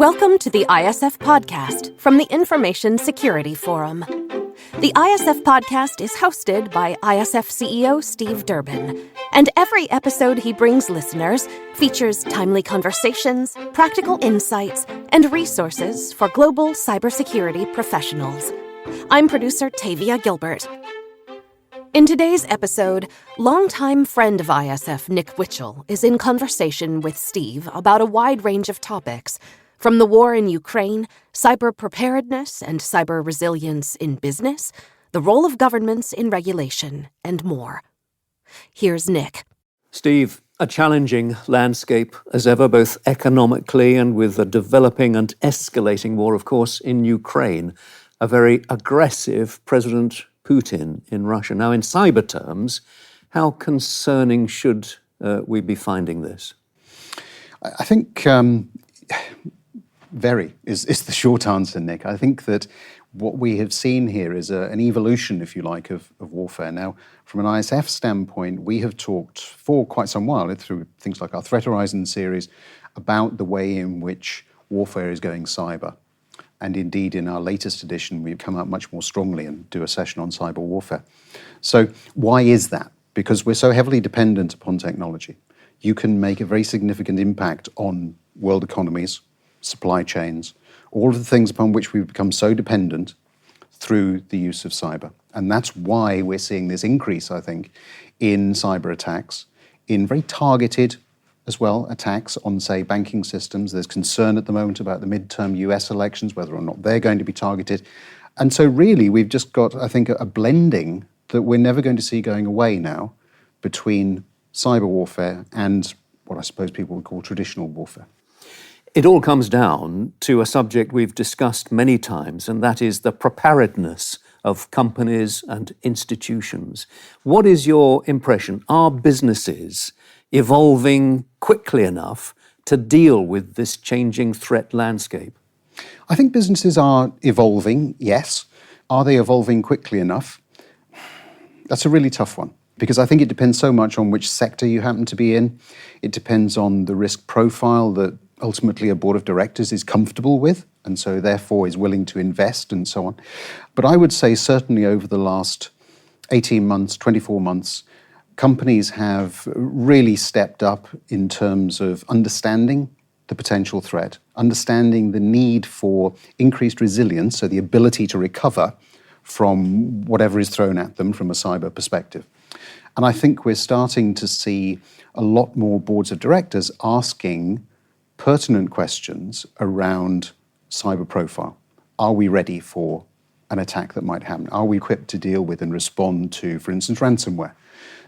Welcome to the ISF podcast from the Information Security Forum. The ISF podcast is hosted by ISF CEO Steve Durbin, and every episode he brings listeners features timely conversations, practical insights, and resources for global cybersecurity professionals. I'm producer Tavia Gilbert. In today's episode, longtime friend of ISF Nick Witchell is in conversation with Steve about a wide range of topics, from the war in Ukraine, cyber preparedness and cyber resilience in business, the role of governments in regulation, and more. Here's Nick. Steve, a challenging landscape as ever, both economically and with a developing and escalating war, of course, in Ukraine. A very aggressive President Putin in Russia. Now, in cyber terms, how concerning should we be finding this? I think very is the short answer, Nick. I think that what we have seen here is an evolution, if you like, of warfare. Now, from an ISF standpoint, we have talked for quite some while, through things like our Threat Horizon series, about the way in which warfare is going cyber. And indeed, in our latest edition, we've come out much more strongly and do a session on cyber warfare. So why is that? Because we're so heavily dependent upon technology. You can make a very significant impact on world economies, supply chains, all of the things upon which we've become so dependent through the use of cyber. And that's why we're seeing this increase, I think, in cyber attacks, in very targeted as well attacks on, say, banking systems. There's concern at the moment about the midterm US elections, whether or not they're going to be targeted. And so really we've just got, I think, a blending that we're never going to see going away now between cyber warfare and what I suppose people would call traditional warfare. It all comes down to a subject we've discussed many times, and that is the preparedness of companies and institutions. What is your impression? Are businesses evolving quickly enough to deal with this changing threat landscape? I think businesses are evolving, yes. Are they evolving quickly enough? That's a really tough one, because I think it depends so much on which sector you happen to be in. It depends on the risk profile that ultimately a board of directors is comfortable with, and so therefore is willing to invest and so on. But I would say certainly over the last 18 months, 24 months, companies have really stepped up in terms of understanding the potential threat, understanding the need for increased resilience, so the ability to recover from whatever is thrown at them from a cyber perspective. And I think we're starting to see a lot more boards of directors asking pertinent questions around cyber profile. Are we ready for an attack that might happen? Are we equipped to deal with and respond to, for instance, ransomware?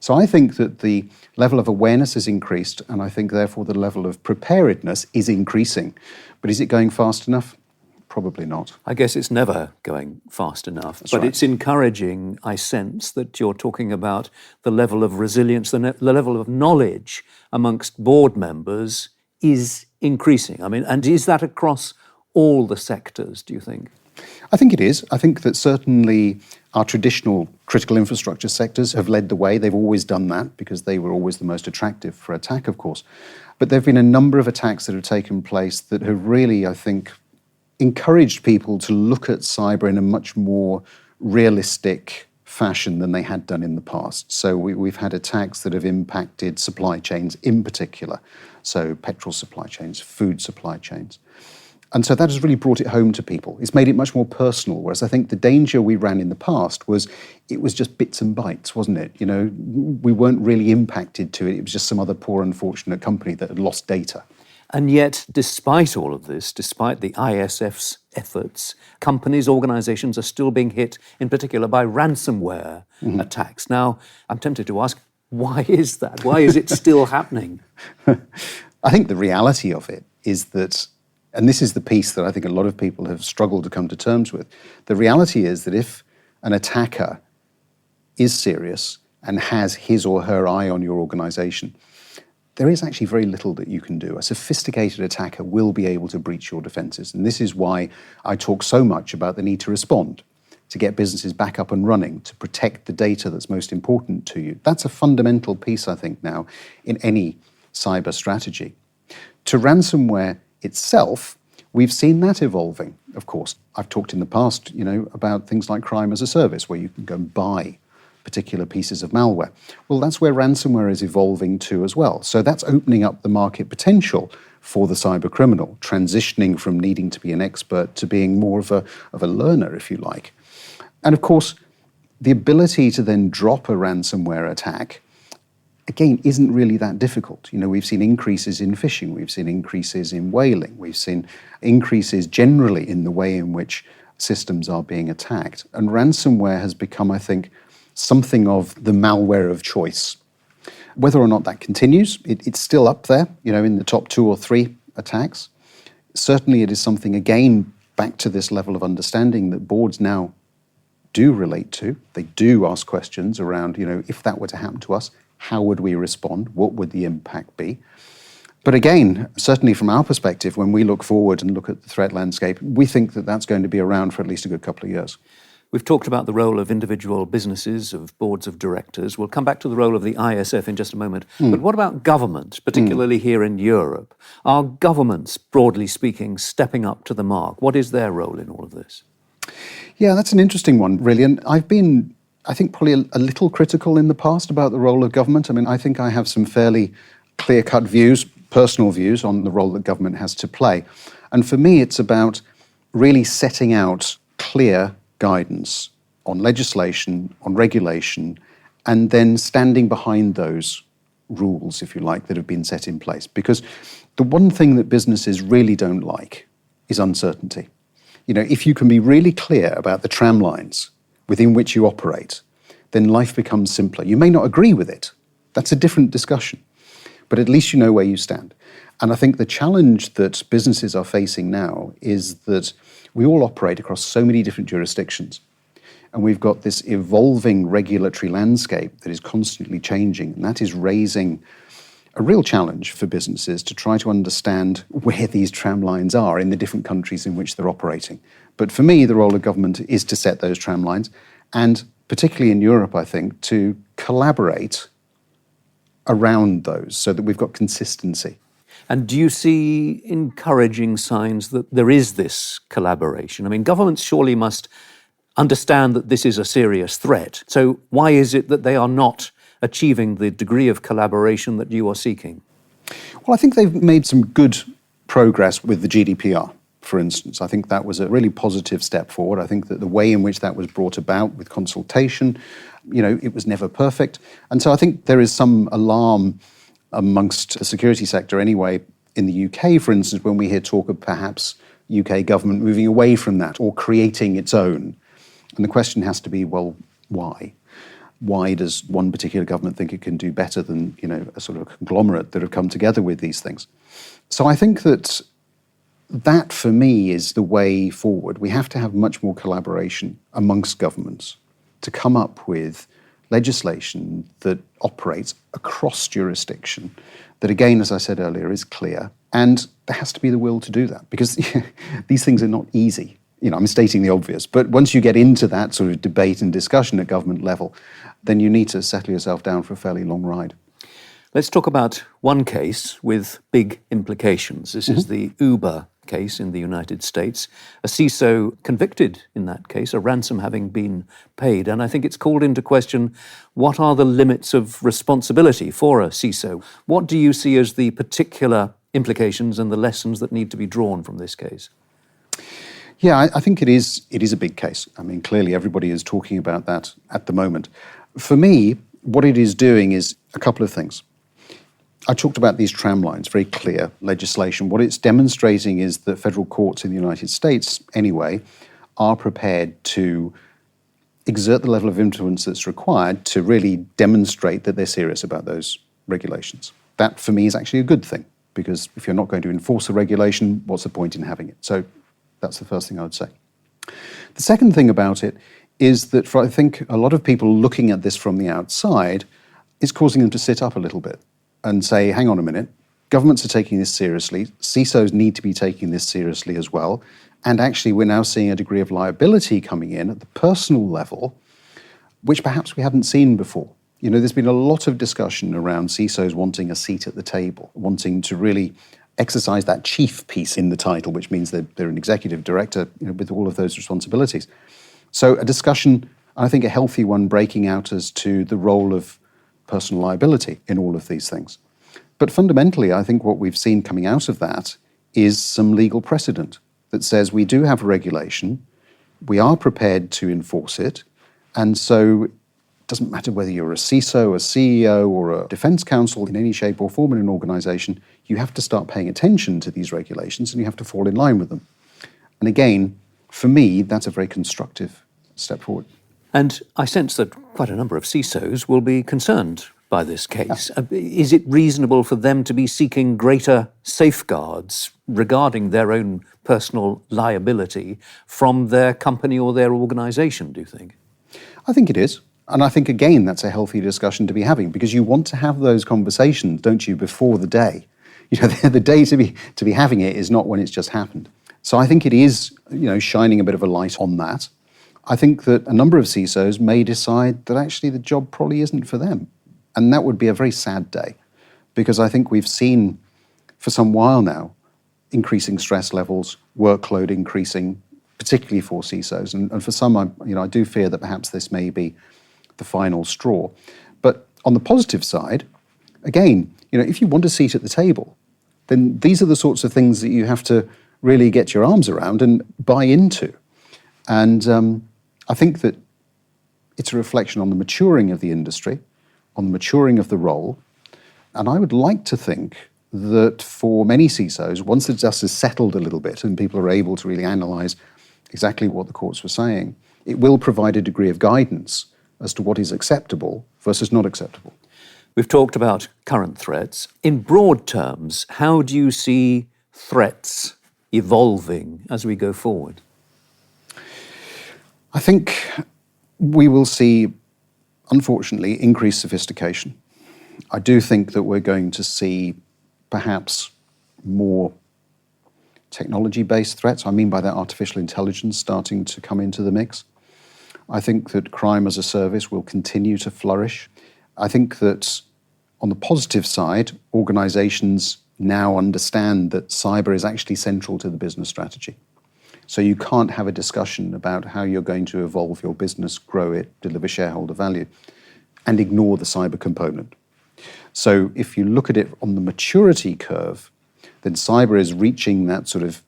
So I think that the level of awareness has increased, and I think therefore the level of preparedness is increasing. But is it going fast enough? Probably not. I guess it's never going fast enough. That's but right. It's encouraging, I sense, that you're talking about the level of resilience, the level of knowledge amongst board members is increasing. I mean, and is that across all the sectors, do you think? I think it is. I think that certainly our traditional critical infrastructure sectors have led the way. They've always done that because they were always the most attractive for attack, of course. But there have been a number of attacks that have taken place that have really, I think, encouraged people to look at cyber in a much more realistic fashion than they had done in the past. So we've had attacks that have impacted supply chains in particular, so petrol supply chains, food supply chains. And so that has really brought it home to people. It's made it much more personal, whereas I think the danger we ran in the past was it was just bits and bytes, wasn't it? You know, we weren't really impacted to it. It was just some other poor, unfortunate company that had lost data. And yet, despite all of this, despite the ISF's efforts, companies, organizations are still being hit, in particular, by ransomware attacks. Now, I'm tempted to ask, why is that? Why is it still happening? I think the reality of it is that, and this is the piece that I think a lot of people have struggled to come to terms with, the reality is that if an attacker is serious and has his or her eye on your organization, there is actually very little that you can do. A sophisticated attacker will be able to breach your defenses. And this is why I talk so much about the need to respond, to get businesses back up and running, to protect the data that's most important to you. That's a fundamental piece, I think, now in any cyber strategy. To ransomware itself, We've seen that evolving, of course. I've talked in the past, about things like crime as a service, where you can go and buy particular pieces of malware. Well, that's where ransomware is evolving to as well. So that's opening up the market potential for the cyber criminal, transitioning from needing to be an expert to being more of a learner, if you like. And of course, the ability to then drop a ransomware attack, again, isn't really that difficult. We've seen increases in phishing, we've seen increases in whaling, we've seen increases generally in the way in which systems are being attacked. And ransomware has become, I think, something of the malware of choice. Whether or not that continues, it's still up there, in the top 2 or 3 attacks. Certainly it is something, again, back to this level of understanding that boards now do relate to. They do ask questions around, if that were to happen to us, how would we respond? What would the impact be? But again, certainly from our perspective, when we look forward and look at the threat landscape, we think that that's going to be around for at least a good couple of years. We've talked about the role of individual businesses, of boards of directors. We'll come back to the role of the ISF in just a moment. But what about government, particularly here in Europe? Are governments, broadly speaking, stepping up to the mark? What is their role in all of this? Yeah, that's an interesting one, really. And I've been, I think, probably a little critical in the past about the role of government. I think I have some fairly clear-cut views, personal views on the role that government has to play. And for me, it's about really setting out clear guidance on legislation, on regulation, and then standing behind those rules, if you like, that have been set in place. Because the one thing that businesses really don't like is uncertainty. If you can be really clear about the tramlines within which you operate, then life becomes simpler. You may not agree with it. That's a different discussion. But at least you know where you stand. And I think the challenge that businesses are facing now is that we all operate across so many different jurisdictions. And we've got this evolving regulatory landscape that is constantly changing. And that is raising a real challenge for businesses to try to understand where these tramlines are in the different countries in which they're operating. But for me, the role of government is to set those tramlines, and particularly in Europe, I think, to collaborate around those so that we've got consistency. And do you see encouraging signs that there is this collaboration? Governments surely must understand that this is a serious threat. So why is it that they are not achieving the degree of collaboration that you are seeking? Well, I think they've made some good progress with the GDPR, for instance. I think that was a really positive step forward. I think that the way in which that was brought about with consultation, it was never perfect. And so I think there is some alarm amongst the security sector anyway, in the UK, for instance, when we hear talk of perhaps UK government moving away from that or creating its own. And the question has to be, well, why? Why does one particular government think it can do better than, a sort of a conglomerate that have come together with these things? So I think that for me is the way forward. We have to have much more collaboration amongst governments to come up with legislation that operates across jurisdiction, that again, as I said earlier, is clear. And there has to be the will to do that, because these things are not easy. I'm stating the obvious, but once you get into that sort of debate and discussion at government level, then you need to settle yourself down for a fairly long ride. Let's talk about one case with big implications. This is the Uber case in the United States. A CISO convicted in that case, a ransom having been paid. And I think it's called into question, what are the limits of responsibility for a CISO? What do you see as the particular implications and the lessons that need to be drawn from this case? Yeah, I think it is a big case. Clearly everybody is talking about that at the moment. For me, what it is doing is a couple of things. I talked about these tramlines, very clear legislation. What it's demonstrating is that federal courts in the United States, anyway, are prepared to exert the level of influence that's required to really demonstrate that they're serious about those regulations. That, for me, is actually a good thing, because if you're not going to enforce a regulation, what's the point in having it? So that's the first thing I would say. The second thing about it is that for, I think, a lot of people looking at this from the outside, it's causing them to sit up a little bit and say, hang on a minute, governments are taking this seriously, CISOs need to be taking this seriously as well, and actually we're now seeing a degree of liability coming in at the personal level, which perhaps we haven't seen before. There's been a lot of discussion around CISOs wanting a seat at the table, wanting to really exercise that chief piece in the title, which means they're an executive director, with all of those responsibilities. So a discussion, I think a healthy one, breaking out as to the role of personal liability in all of these things. But fundamentally, I think what we've seen coming out of that is some legal precedent that says we do have a regulation, we are prepared to enforce it, and so it doesn't matter whether you're a CISO, a CEO, or a defense counsel in any shape or form in an organization, you have to start paying attention to these regulations and you have to fall in line with them. And again, for me, that's a very constructive step forward. And I sense that quite a number of CISOs will be concerned by this case. Yeah. Is it reasonable for them to be seeking greater safeguards regarding their own personal liability from their company or their organisation, do you think? I think it is. And I think, again, that's a healthy discussion to be having, because you want to have those conversations, don't you, before the day. The day to be having it is not when it's just happened. So I think it is, shining a bit of a light on that. I think that a number of CISOs may decide that actually the job probably isn't for them. And that would be a very sad day, because I think we've seen for some while now increasing stress levels, workload increasing, particularly for CISOs. And for some, I do fear that perhaps this may be the final straw. But on the positive side, again, if you want a seat at the table, then these are the sorts of things that you have to really get your arms around and buy into. And I think that it's a reflection on the maturing of the industry, on the maturing of the role. And I would like to think that for many CISOs, once the dust has settled a little bit and people are able to really analyse exactly what the courts were saying, it will provide a degree of guidance as to what is acceptable versus not acceptable. We've talked about current threats. In broad terms, how do you see threats evolving as we go forward? I think we will see, unfortunately, increased sophistication. I do think that we're going to see perhaps more technology-based threats. I mean by that artificial intelligence starting to come into the mix. I think that crime as a service will continue to flourish. I think that on the positive side, organizations now understand that cyber is actually central to the business strategy. So you can't have a discussion about how you're going to evolve your business, grow it, deliver shareholder value, and ignore the cyber component. So if you look at it on the maturity curve, then cyber is reaching that sort of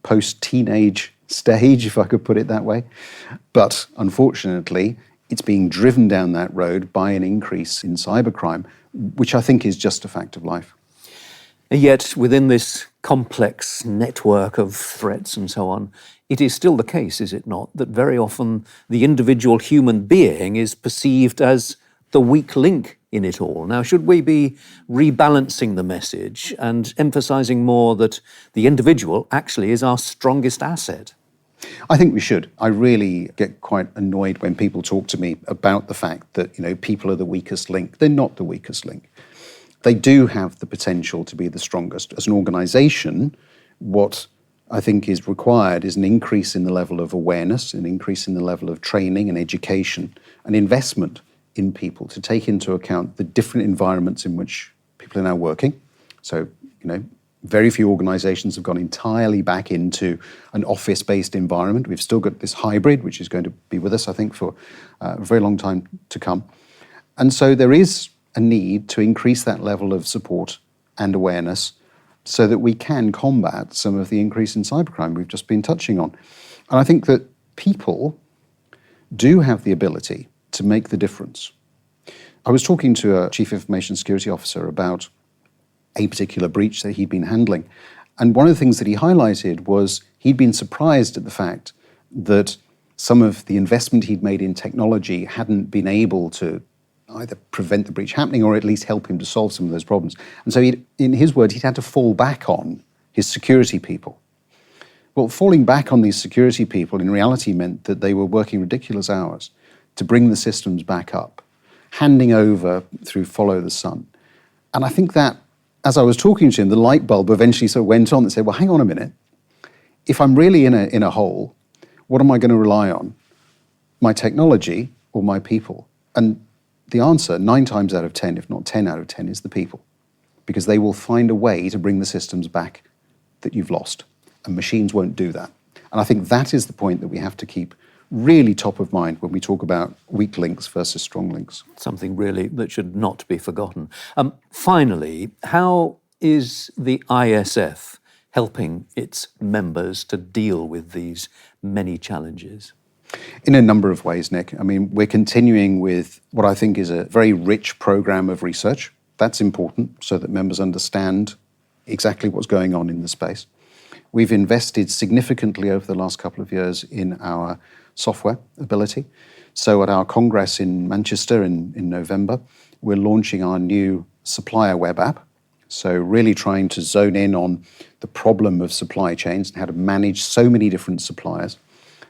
post-teenage stage, if I could put it that way. But unfortunately, it's being driven down that road by an increase in cybercrime, which I think is just a fact of life. And yet, within this complex network of threats and so on, it is still the case, is it not, that very often the individual human being is perceived as the weak link in it all. Now, should we be rebalancing the message and emphasising more that the individual actually is our strongest asset? I think we should. I really get quite annoyed when people talk to me about the fact that, people are the weakest link. They're not the weakest link. They do have the potential to be the strongest. As an organisation, what I think is required is an increase in the level of awareness, an increase in the level of training and education, and investment in people to take into account the different environments in which people are now working. So, very few organizations have gone entirely back into an office-based environment. We've still got this hybrid, which is going to be with us, I think, for a very long time to come. And so there is a need to increase that level of support and awareness so that we can combat some of the increase in cybercrime we've just been touching on. And I think that people do have the ability to make the difference. I was talking to a Chief Information Security Officer about a particular breach that he'd been handling. And one of the things that he highlighted was he'd been surprised at the fact that some of the investment he'd made in technology hadn't been able to either prevent the breach happening or at least help him to solve some of those problems. And so in his words, he'd had to fall back on his security people. Well, falling back on these security people in reality meant that they were working ridiculous hours to bring the systems back up, handing over through follow the sun. And I think that as I was talking to him, the light bulb eventually sort of went on and said, well, hang on a minute. If I'm really in a hole, what am I going to rely on? My technology or my people? And the answer, 9 times out of 10, if not 10 out of 10, is the people. because they will find a way to bring the systems back that you've lost, and machines won't do that. And I think that is the point that we have to keep really top of mind when we talk about weak links versus strong links. Something really that should not be forgotten. Finally, how is the ISF helping its members to deal with these many challenges? In a number of ways, Nick. I mean, we're continuing with what I think is a very rich program of research. That's important so that members understand exactly what's going on in the space. We've invested significantly over the last couple of years in our software ability. So at our Congress in Manchester in November, we're launching our new supplier web app. So really trying to zone in on the problem of supply chains and how to manage so many different suppliers.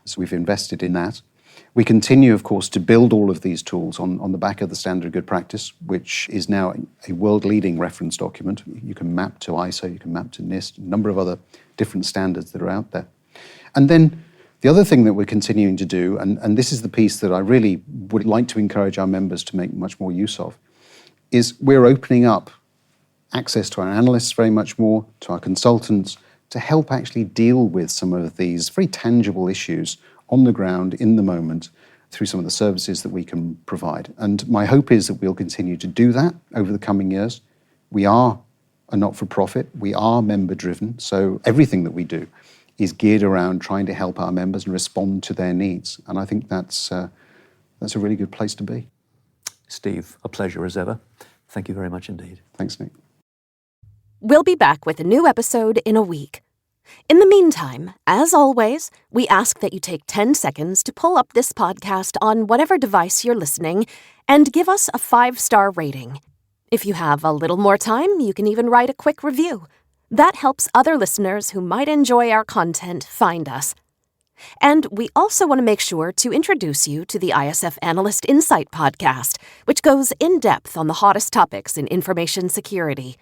So we've invested in that. We continue, of course, to build all of these tools on the back of the Standard Good Practice, which is now a world-leading reference document. You can map to ISO, you can map to NIST, a number of other different standards that are out there. And then the other thing that we're continuing to do, and this is the piece that I really would like to encourage our members to make much more use of, is we're opening up access to our analysts very much more, to our consultants, to help actually deal with some of these very tangible issues on the ground, in the moment, through some of the services that we can provide. And my hope is that we'll continue to do that over the coming years. We are a not-for-profit, we are member-driven, so everything that we do is geared around trying to help our members and respond to their needs. And I think that's a really good place to be. Steve, a pleasure as ever. Thank you very much indeed. Thanks, Nick. We'll be back with a new episode in a week. In the meantime, as always, we ask that you take 10 seconds to pull up this podcast on whatever device you're listening and give us a 5-star rating. If you have a little more time, you can even write a quick review. That helps other listeners who might enjoy our content find us. And we also want to make sure to introduce you to the ISF Analyst Insight podcast, which goes in depth on the hottest topics in information security.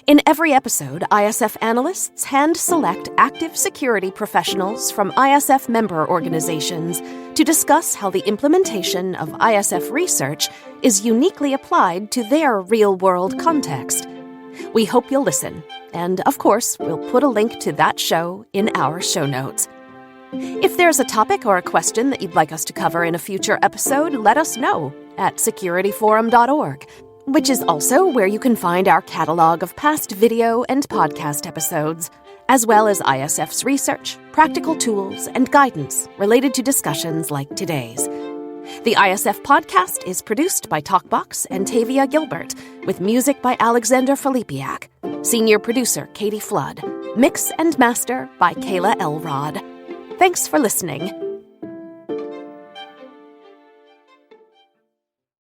In every episode, ISF analysts hand-select active security professionals from ISF member organizations to discuss how the implementation of ISF research is uniquely applied to their real-world context. We hope you'll listen, and of course, we'll put a link to that show in our show notes. If there's a topic or a question that you'd like us to cover in a future episode, let us know at securityforum.org. which is also where you can find our catalog of past video and podcast episodes, as well as ISF's research, practical tools, and guidance related to discussions like today's. The ISF podcast is produced by Talkbox and Tavia Gilbert, with music by Alexander Filipiak, senior producer Katie Flood, mix and master by Kayla Elrod. Thanks for listening.